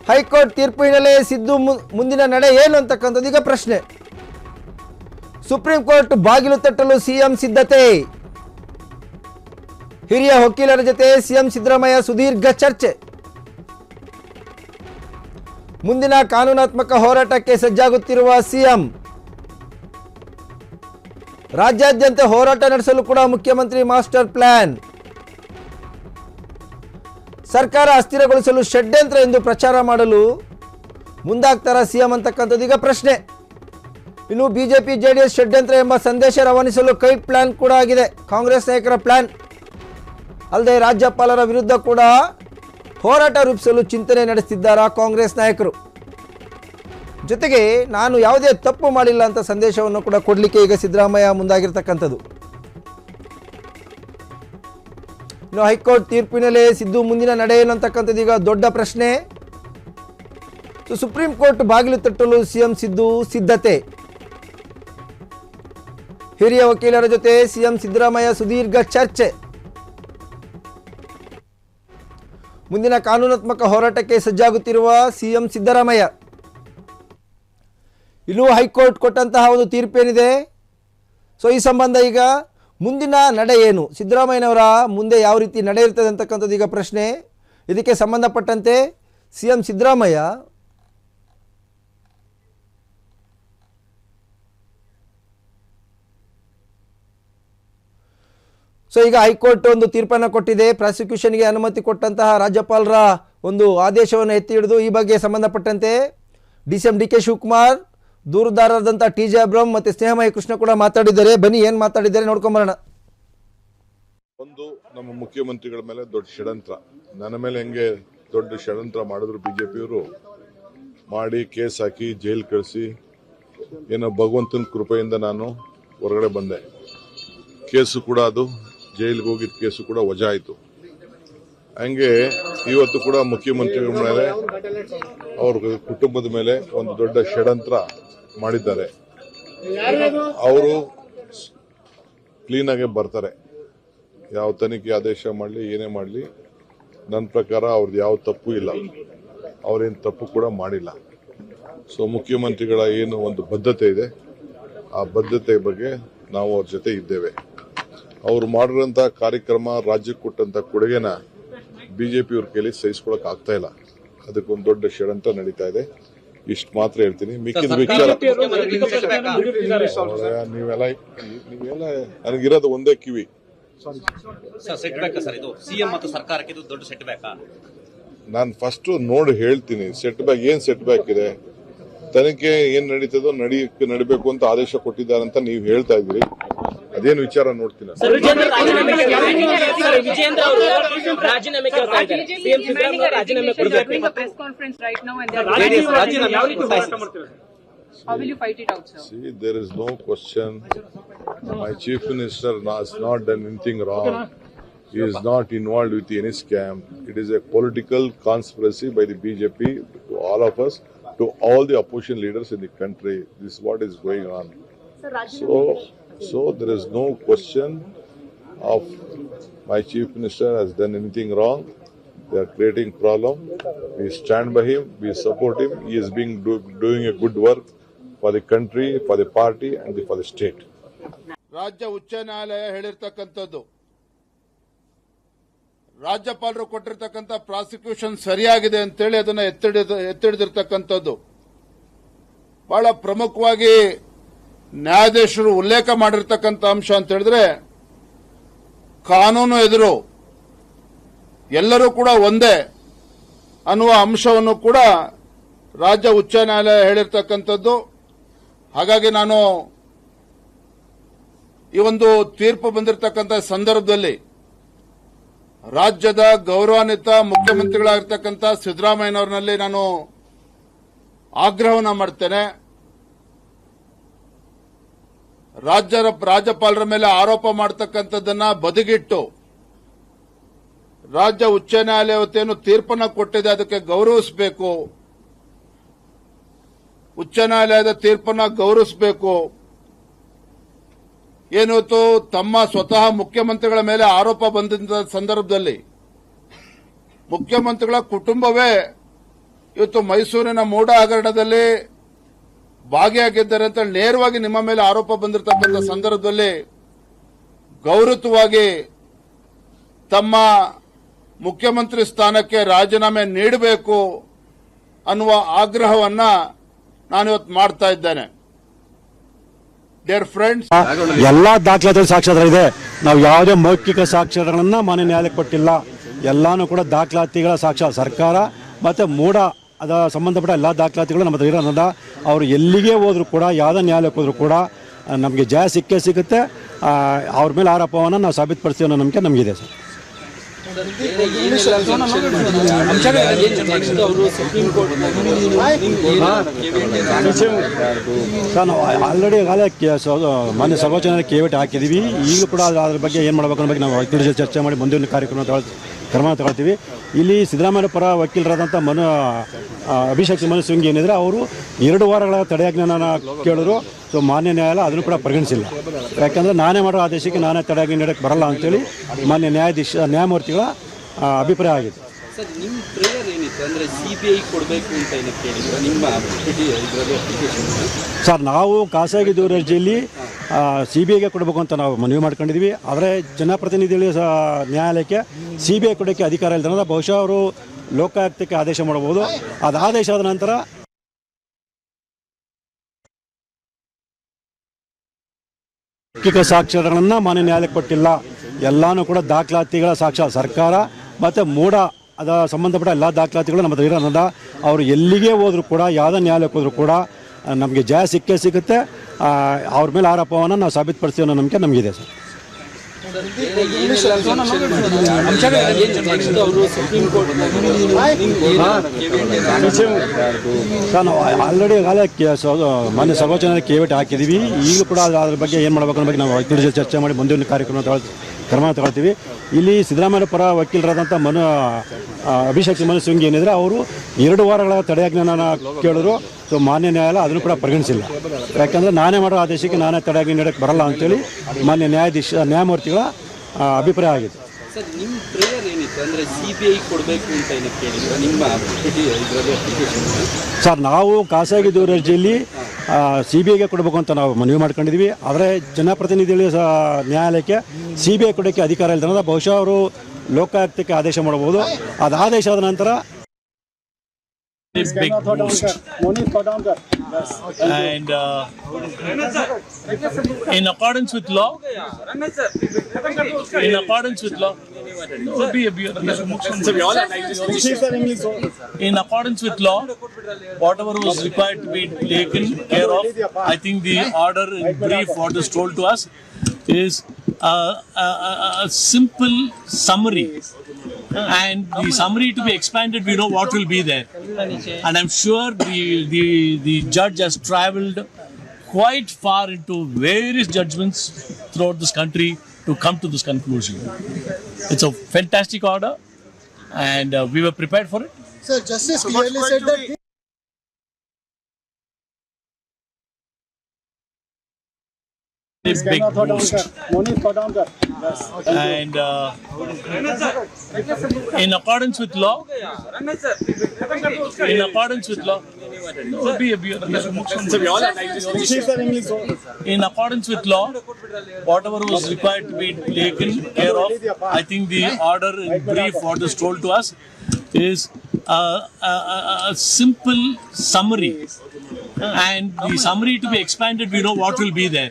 High court ತೀರ್ಪು ಹಿನ್ನೆಲೆ ಸಿದ್ದು ಮುಂದಿನ ನಡೆ ಏನು ಅಂತಕ್ಕಂಥದ್ದು ಈಗ ಪ್ರಶ್ನೆ. ಸುಪ್ರೀಂ ಕೋರ್ಟ್ ಬಾಗಿಲು ತಟ್ಟಲು ಸಿಎಂ ಸಿದ್ಧತೆ. ಹಿರಿಯ ವಕೀಲರ ಜೊತೆ ಸಿಎಂ ಸಿದ್ದರಾಮಯ್ಯ ಸುದೀರ್ಘ ಚರ್ಚೆ. ಮುಂದಿನ ಕಾನೂನಾತ್ಮಕ ಹೋರಾಟಕ್ಕೆ ಸಜ್ಜಾಗುತ್ತಿರುವ ಸಿಎಂ. ರಾಜ್ಯಾದ್ಯಂತ ಹೋರಾಟ ನಡೆಸಲು ಕೂಡ ಮುಖ್ಯಮಂತ್ರಿ ಮಾಸ್ಟರ್ ಪ್ಲಾನ್. ಸರ್ಕಾರ ಅಸ್ಥಿರಗೊಳಿಸಲು ಷಡ್ಯಂತ್ರ ಎಂದು ಪ್ರಚಾರ ಮಾಡಲು ಮುಂದಾಗ್ತಾರ ಸಿಎಂ ಅಂತಕ್ಕಂಥದ್ದು ಈಗ ಪ್ರಶ್ನೆ. ಇನ್ನು ಬಿಜೆಪಿ ಜೆಡಿಎಸ್ ಷಡ್ಯಂತ್ರ ಎಂಬ ಸಂದೇಶ ರವಾನಿಸಲು ಕೈಟ್ ಪ್ಲಾನ್ ಕೂಡ ಆಗಿದೆ. ಕಾಂಗ್ರೆಸ್ ನಾಯಕರ ಪ್ಲಾನ್ ಅಲ್ಲದೆ ರಾಜ್ಯಪಾಲರ ವಿರುದ್ಧ ಕೂಡ ಹೋರಾಟ ರೂಪಿಸಲು ಚಿಂತನೆ ನಡೆಸುತ್ತಿದ್ದಾರೆ ಕಾಂಗ್ರೆಸ್ ನಾಯಕರು. ಜೊತೆಗೆ ನಾನು ಯಾವುದೇ ತಪ್ಪು ಮಾಡಿಲ್ಲ ಅಂತ ಸಂದೇಶವನ್ನು ಕೂಡ ಕೊಡಲಿಕ್ಕೆ ಈಗ ಸಿದ್ದರಾಮಯ್ಯ ಮುಂದಾಗಿರ್ತಕ್ಕಂಥದ್ದು. ಇನ್ನು ಹೈಕೋರ್ಟ್ ತೀರ್ಪಿನಲ್ಲೇ ಸಿದ್ದು ಮುಂದಿನ ನಡೆ ಏನು ಅಂತಕ್ಕಂಥದ್ದು ಈಗ ದೊಡ್ಡ ಪ್ರಶ್ನೆ. ಸುಪ್ರೀಂ ಕೋರ್ಟ್ ಬಾಗಿಲು ತಟ್ಟಲು ಸಿಎಂ ಸಿದ್ದು ಸಿದ್ಧತೆ. ಹಿರಿಯ ವಕೀಲರ ಜೊತೆ ಸಿಎಂ ಸಿದ್ದರಾಮಯ್ಯ ಸುದೀರ್ಘ ಚರ್ಚೆ. ಮುಂದಿನ ಕಾನೂನಾತ್ಮಕ ಹೋರಾಟಕ್ಕೆ ಸಜ್ಜಾಗುತ್ತಿರುವ ಸಿಎಂ ಸಿದ್ದರಾಮಯ್ಯ. ಇನ್ನು ಹೈಕೋರ್ಟ್ ಕೊಟ್ಟಂತಹ ಒಂದು ತೀರ್ಪೇನಿದೆ, ಈ ಸಂಬಂಧ ಈಗ ಮುಂದಿನ ನಡೆ ಏನು, ಸಿದ್ದರಾಮಯ್ಯನವರ ಮುಂದೆ ಯಾವ ರೀತಿ ನಡೆ ಇರ್ತದೆ ಅಂತಕ್ಕಂಥದ್ದು ಈಗ ಪ್ರಶ್ನೆ. ಇದಕ್ಕೆ ಸಂಬಂಧಪಟ್ಟಂತೆ ಸಿಎಂ ಸಿದ್ದರಾಮಯ್ಯ ಈಗ ಹೈಕೋರ್ಟ್ ಒಂದು ತೀರ್ಪನ್ನು ಕೊಟ್ಟಿದೆ. ಪ್ರಾಸಿಕ್ಯೂಷನ್ಗೆ ಅನುಮತಿ ಕೊಟ್ಟಂತಹ ರಾಜ್ಯಪಾಲರ ಒಂದು ಆದೇಶವನ್ನು ಎತ್ತಿ ಹಿಡಿದು ಈ ಬಗ್ಗೆ ಸಂಬಂಧಪಟ್ಟಂತೆ ಡಿಸಿಎಂ ಡಿ ಕೆ ಶಿವಕುಮಾರ್, ದೂರುದಾರರಾದಂಥ ಟಿ.ಜೆ. ಅಬ್ರಹಂ ಮತ್ತು ಸ್ನೇಹಮಯಿ ಕೃಷ್ಣ ಕೂಡ ಮಾತಾಡಿದ್ದಾರೆ. ಬನ್ನಿ ಏನು ಮಾತಾಡಿದ್ದಾರೆ ನೋಡ್ಕೊಂಬರೋಣ. ಒಂದು, ನಮ್ಮ ಮುಖ್ಯಮಂತ್ರಿಗಳ ಮೇಲೆ ದೊಡ್ಡ ಷಡ್ಯಂತ್ರ, ನನ್ನ ಮೇಲೆ ಹೆಂಗೆ ದೊಡ್ಡ ಷಡ್ಯಂತ್ರ ಮಾಡಿದ್ರು ಬಿಜೆಪಿಯವರು, ಮಾಡಿ ಕೇಸ್ ಹಾಕಿ ಜೈಲ್ ಕಳಿಸಿ, ಏನೋ ಭಗವಂತನ ಕೃಪೆಯಿಂದ ನಾನು ಹೊರಗಡೆ ಬಂದೆ. ಕೇಸು ಕೂಡ ಅದು ಜೈಲಿಗೆ ಹೋಗಿದ್ದ ಕೇಸು ಕೂಡ ವಜಾ ಆಯಿತು. ಹಂಗೆ ಇವತ್ತು ಕೂಡ ಮುಖ್ಯಮಂತ್ರಿಗಳ ಮೇಲೆ, ಅವ್ರ ಕುಟುಂಬದ ಮೇಲೆ ಒಂದು ದೊಡ್ಡ ಷಡ್ಯಂತ್ರ ಮಾಡಿದ್ದಾರೆ. ಅವರು ಕ್ಲೀನಾಗೆ ಬರ್ತಾರೆ. ಯಾವ ತನಿಖೆ ಆದೇಶ ಮಾಡಲಿ, ಏನೇ ಮಾಡಲಿ, ನನ್ನ ಪ್ರಕಾರ ಅವ್ರದ್ದು ಯಾವ ತಪ್ಪು ಇಲ್ಲ, ಅವರೇನು ತಪ್ಪು ಕೂಡ ಮಾಡಿಲ್ಲ. ಮುಖ್ಯಮಂತ್ರಿಗಳ ಏನು ಒಂದು ಬದ್ಧತೆ ಇದೆ, ಆ ಬದ್ಧತೆ ಬಗ್ಗೆ ನಾವು ಅವ್ರ ಜೊತೆ ಇದ್ದೇವೆ. ಅವರು ಮಾಡಿರೋಂಥ ಕಾರ್ಯಕ್ರಮ, ರಾಜ್ಯಕ್ಕೆ ಕೊಟ್ಟಂತ ಕೊಡುಗೆನ ಬಿಜೆಪಿಯವ್ರ ಕೈಲಿ ಸಹಿಸ್ಕೊಳಕ್ ಆಗ್ತಾ ಇಲ್ಲ. ಅದಕ್ಕೊಂದು ದೊಡ್ಡ ಷಡ್ಯಂತ್ರ ನಡೀತಾ ಇದೆ. ಇಷ್ಟು ಮಾತ್ರ ಹೇಳ್ತೀನಿ. ಮಿಕ್ಕಿದ ವಿಚಾರ ನೀವೆಲ್ಲ ನನಗಿರೋದು ಒಂದೇ ಕಿವಿ. ನಾನು ಫಸ್ಟ್ ನೋಡಿ ಹೇಳ್ತೀನಿ ಸೆಟ್ ಬ್ಯಾಕ್ ಏನ್ ಸೆಟ್ ಬ್ಯಾಕ್ ಇದೆ, ತನಿಖೆ ಏನ್ ನಡೀತದೋ ನಡಿಬೇಕು ಅಂತ ಆದೇಶ ಕೊಟ್ಟಿದ್ದಾರೆ ಅಂತ ನೀವು ಹೇಳ್ತಾ ಇದ್ದೀರಿ. ಅದೇನು ವಿಚಾರ ನೋಡ್ತೀನಿ. See, there is no question. My chief minister has not done anything wrong. He is not involved with any scam. It is a political conspiracy by the BJP to all of us, to all the opposition leaders in the country. This is what is going on. So there is no question of my chief minister has done anything wrong. They are creating problem. We stand by him. We support him. He is doing a good work for the country, for the party, and for the state. ರಾಜ್ಯ ಉಚ್ಚ ನ್ಯಾಯಾಲಯ ಹೇಳಿರ್ತಕ್ಕಂಥದ್ದು, ರಾಜ್ಯಪಾಲರು ಕೊಟ್ಟಿರ್ತಕ್ಕಂಥ prosecution ಸರಿಯಾಗಿದೆ ಅಂತೇಳಿ ಅದನ್ನ ಎತ್ತಿಡಿದಿರ್ತಕ್ಕಂಥದ್ದು. ಬಹಳ ಪ್ರಮುಖವಾಗಿ ನ್ಯಾಯಾಧೀಶರು ಉಲ್ಲೇಖ ಮಾಡಿರ್ತಕ್ಕಂಥ ಅಂಶ ಅಂತ ಹೇಳಿದ್ರೆ, ಕಾನೂನು ಎದುರು ಎಲ್ಲರೂ ಕೂಡ ಒಂದೇ ಅನ್ನುವ ಅಂಶವನ್ನು ಕೂಡ ರಾಜ್ಯ ಉಚ್ಚ ನ್ಯಾಯಾಲಯ ಹೇಳಿರ್ತಕ್ಕಂಥದ್ದು. ಹಾಗಾಗಿ ನಾನು ಈ ಒಂದು ತೀರ್ಪು ಬಂದಿರತಕ್ಕಂಥ ಸಂದರ್ಭದಲ್ಲಿ ರಾಜ್ಯದ ಗೌರವಾನ್ವಿತ ಮುಖ್ಯಮಂತ್ರಿಗಳಾಗಿರ್ತಕ್ಕಂಥ ಸಿದ್ದರಾಮಯ್ಯನವರಲ್ಲಿ ನಾನು ಆಗ್ರಹವನ್ನು ಮಾಡ್ತೇನೆ. ರಾಜ್ಯಪಾಲರ ಮೇಲೆ ಆರೋಪ ಮಾಡತಕ್ಕಂಥದ್ದನ್ನ ಬದಿಗಿಟ್ಟು ರಾಜ್ಯ ಉಚ್ಚ ನ್ಯಾಯಾಲಯ ಏನು ತೀರ್ಪನ್ನು ಕೊಟ್ಟಿದೆ ಅದಕ್ಕೆ ಗೌರವಿಸಬೇಕು, ಉಚ್ಚ ನ್ಯಾಯಾಲಯದ ತೀರ್ಪನ್ನು ಗೌರವಿಸಬೇಕು. ಏನಿವತ್ತು ತಮ್ಮ ಸ್ವತಃ ಮುಖ್ಯಮಂತ್ರಿಗಳ ಮೇಲೆ ಆರೋಪ ಬಂದ ಸಂದರ್ಭದಲ್ಲಿ ಮುಖ್ಯಮಂತ್ರಿಗಳ ಕುಟುಂಬವೇ ಇವತ್ತು ಮೈಸೂರಿನ ಮೂಡ ಹಗರಣದಲ್ಲಿ ಭಾಗಿಯಾಗಿದ್ದಾರೆ ಅಂತ ನೇರವಾಗಿ ನಿಮ್ಮ ಮೇಲೆ ಆರೋಪ ಬಂದಿರತಕ್ಕಂಥ ಸಂದರ್ಭದಲ್ಲಿ ಗೌರವವಾಗಿ ತಮ್ಮ ಮುಖ್ಯಮಂತ್ರಿ ಸ್ಥಾನಕ್ಕೆ ರಾಜೀನಾಮೆ ನೀಡಬೇಕು ಅನ್ನುವ ಆಗ್ರಹವನ್ನ ನಾನಿವತ್ತು ಮಾಡ್ತಾ ಇದ್ದೇನೆ. ಡಿಯರ್ ಫ್ರೆಂಡ್ಸ್, ಎಲ್ಲಾ ದಾಖಲಾತಿಗಳು ಸಾಕ್ಷ್ಯಾಧಾರ ಇದೆ. ನಾವು ಯಾವುದೇ ಮೌಖಿಕ ಸಾಕ್ಷ್ಯಾಧಾರಗಳನ್ನ ಮಾನ್ಯ ನ್ಯಾಯಾಲಯಕ್ಕೆ ಕೊಟ್ಟಿಲ್ಲ. ಎಲ್ಲಾನು ಕೂಡ ದಾಖಲಾತಿಗಳ ಸಾಕ್ಷ್ಯ ಸರ್ಕಾರ ಮತ್ತೆ ಮೂಡ ಅದ ಸಂಬಂಧಪಟ್ಟ ಎಲ್ಲ ದಾಖಲಾತಿಗಳು ನಮ್ಮ ಹತ್ರ ಇರೋದ್ರಿಂದ ಅವರು ಎಲ್ಲಿಗೆ ಹೋದ್ರು ಕೂಡ ಯಾವುದೇ ನ್ಯಾಯಾಲಯಕ್ಕೆ ಹೋದ್ರು ಕೂಡ ನಮಗೆ ಜಯ ಸಿಕ್ಕೇ ಸಿಗುತ್ತೆ. ಅವ್ರ ಮೇಲೆ ಆರೋಪವನ್ನು ನಾವು ಸಾಬೀತುಪಡಿಸ್ತೀವಿ ಅನ್ನೋ ನಂಬಿಕೆ ನಮಗಿದೆ ಸರ್. ಸರ್ ನಾವು ಆಲ್ರೆಡಿ ಮಾನ್ಯ ಸರ್ವೋಚ್ಚ ನ್ಯಾಯಾಲಯ ಕೇವಿಟ್ ಹಾಕಿದ್ದೀವಿ. ಈಗಲೂ ಕೂಡ ಅದ್ರ ಬಗ್ಗೆ ಏನು ಮಾಡಬೇಕು ಅನ್ನೋ ಬಗ್ಗೆ ನಾವು ವಕೀಲರ ಜೊತೆ ಚರ್ಚೆ ಮಾಡಿ ಮುಂದಿನ ಕ್ರಮ ತಗೊಳ್ತೀವಿ. ಇಲ್ಲಿ ಸಿದ್ದರಾಮಯ್ಯ ಪರ ವಕೀಲರಾದಂಥ ಅಭಿಷೇಕ್ ಮನು ಸಿಂಗ್ ಏನಿದ್ರೆ ಅವರು 2 ವಾರಗಳ ತಡೆಯಾಜ್ಞೆನ ಕೇಳಿದ್ರು. ಸೊ ಮಾನ್ಯ ನ್ಯಾಯಾಲಯ ಅದನ್ನು ಕೂಡ ಪರಿಗಣಿಸಿಲ್ಲ. ಯಾಕಂದರೆ ನಾನೇ ಮಾಡೋ ಆದೇಶಕ್ಕೆ ನಾನೇ ತಡೆಯಾಜ್ಞೆ ನೀಡೋಕ್ಕೆ ಬರಲ್ಲ ಅಂತೇಳಿ ಮಾನ್ಯ ನ್ಯಾಯಮೂರ್ತಿಗಳ ಅಭಿಪ್ರಾಯ ಆಗಿದೆ. ಸರ್, ನಿಮ್ಮ ಪ್ರೇಯರ್ ಏನಿತ್ತು ಅಂದರೆ CBI ಕೊಡಬೇಕು ಅಂತ ಏನಕ್ಕೆ ಕೇಳಿದ್ರು ನಿಮ್ಮ ಅಪ್ಲಿಕೇಶನ್? ಸರ್, ನಾವು ಖಾಸಗಿ ದೂರು ಅರ್ಜಿಯಲ್ಲಿ CBIಗೆ ಕೊಡಬೇಕು ಅಂತ ನಾವು ಮನವಿ ಮಾಡ್ಕೊಂಡಿದ್ವಿ. ಆದರೆ ಜನಪ್ರತಿನಿಧಿಗಳು ನ್ಯಾಯಾಲಯಕ್ಕೆ CBI ಕೊಡೋಕ್ಕೆ ಅಧಿಕಾರ ಇಲ್ಲದ ಬಹುಶಃ ಅವರು ಲೋಕಾಯುಕ್ತಕ್ಕೆ ಆದೇಶ ಮಾಡಬಹುದು. ಅದು ಆದೇಶ ಆದ ನಂತರ ಮೌಖಿಕ ಸಾಕ್ಷ್ಯಾಧಾರಗಳನ್ನ ಮಾನ್ಯ ನ್ಯಾಯಾಲಯಕ್ಕೆ ಕೊಟ್ಟಿಲ್ಲ. ಎಲ್ಲಾನು ಕೂಡ ದಾಖಲಾತಿಗಳ ಸಾಕ್ಷ್ಯ ಸರ್ಕಾರ ಮತ್ತೆ ಮೂಡ ಅದ ಸಂಬಂಧಪಟ್ಟ ಎಲ್ಲ ದಾಖಲಾತಿಗಳು ನಮ್ಮ ಹತ್ರ ಇರೋದ್ರಿಂದ ಅವರು ಎಲ್ಲಿಗೆ ಹೋದ್ರು ಕೂಡ ಯಾವುದೇ ನ್ಯಾಯಾಲಯಕ್ಕೆ ಹೋದ್ರು ಕೂಡ ನಮಗೆ ಜಯ ಸಿಕ್ಕೇ ಸಿಗುತ್ತೆ. ಅವ್ರ ಮೇಲೆ ಆರೋಪವನ್ನು ನಾವು ಸಾಬೀತುಪಡಿಸ್ತೀವಿ ಅನ್ನೋ ನಂಬಿಕೆ ನಮಗಿದೆ ಸರ್. ಸರ್ ನಾವು ಆಲ್ರೆಡಿ ಮಾನ್ಯ ಸರ್ವೋಚ್ಚ ನ್ಯಾಯಾಲಯ ಕೇವಿಟ್ ಹಾಕಿದ್ದೀವಿ. ಈಗಲೂ ಕೂಡ ಅದ್ರ ಬಗ್ಗೆ ಏನು ಮಾಡಬೇಕು ಅನ್ನೋ ಬಗ್ಗೆ ನಾವು ವಕೀಲರ ಜೊತೆ ಚರ್ಚೆ ಮಾಡಿ ಮುಂದಿನ ಕ್ರಮ ತಗೊಳ್ತೀವಿ. ಇಲ್ಲಿ ಸಿದ್ದರಾಮಯ್ಯ ಪರ ವಕೀಲರಾದಂಥ ಅಭಿಷೇಕ್ ಮನು ಸಿಂಗ್ ಏನಿದ್ರೆ ಅವರು 2 ವಾರಗಳ ತಡೆಯಾಜ್ಞೆನ ಕೇಳಿದ್ರು. ಸೊ ಮಾನ್ಯ ನ್ಯಾಯಾಲಯ ಅದನ್ನು ಕೂಡ ಪರಿಗಣಿಸಿಲ್ಲ. ಯಾಕಂದರೆ ನಾನೇ ಮಾಡೋ ಆದೇಶಕ್ಕೆ ನಾನೇ ತಡೆಯಾಜ್ಞೆ ನೀಡೋಕ್ಕೆ ಬರಲ್ಲ ಅಂತೇಳಿ ಮಾನ್ಯ ನ್ಯಾಯಮೂರ್ತಿಗಳ ಅಭಿಪ್ರಾಯ ಆಗಿದೆ. ಸರ್, ನಿಮ್ಮ ಪ್ರೇಯರ್ ಏನಿತ್ತು ಅಂದರೆ CBI ಕೊಡಬೇಕು ಅಂತ ಏನಕ್ಕೆ ಕೇಳಿದ್ರು ನಿಮ್ಮ ಅಪ್ಲಿಕೇಶನ್? ಸರ್, ನಾವು ಖಾಸಗಿ ದೂರು ಅರ್ಜಿಯಲ್ಲಿ CBIಗೆ ಕೊಡಬೇಕು ಅಂತ ನಾವು ಮನವಿ ಮಾಡ್ಕೊಂಡಿದ್ವಿ. ಆದರೆ ಜನಪ್ರತಿನಿಧಿಗಳು ನ್ಯಾಯಾಲಯಕ್ಕೆ CBI ಕೊಡೋಕ್ಕೆ ಅಧಿಕಾರ ಇಲ್ಲದ ಬಹುಶಃ ಅವರು ಲೋಕಾಯುಕ್ತಕ್ಕೆ ಆದೇಶ ಮಾಡಬಹುದು. ಅದು ಆದೇಶ ಆದ ನಂತರ big boost. And in accordance with law, in accordance with law, whatever was required to be taken care of, I think the order in brief what is told to us is a simple summary. And the summary to be expanded, we know what will be there. And I'm sure the judge has travelled quite far into various judgments throughout this country to come to this conclusion. It's a fantastic order, and we were prepared for it. Sir, Justice clearly said that Big boost. And in accordance with law, in accordance with law, whatever was required to be taken care of, I think the order in brief what is told to us is a simple summary. And the summary to be expanded, we know what will be there.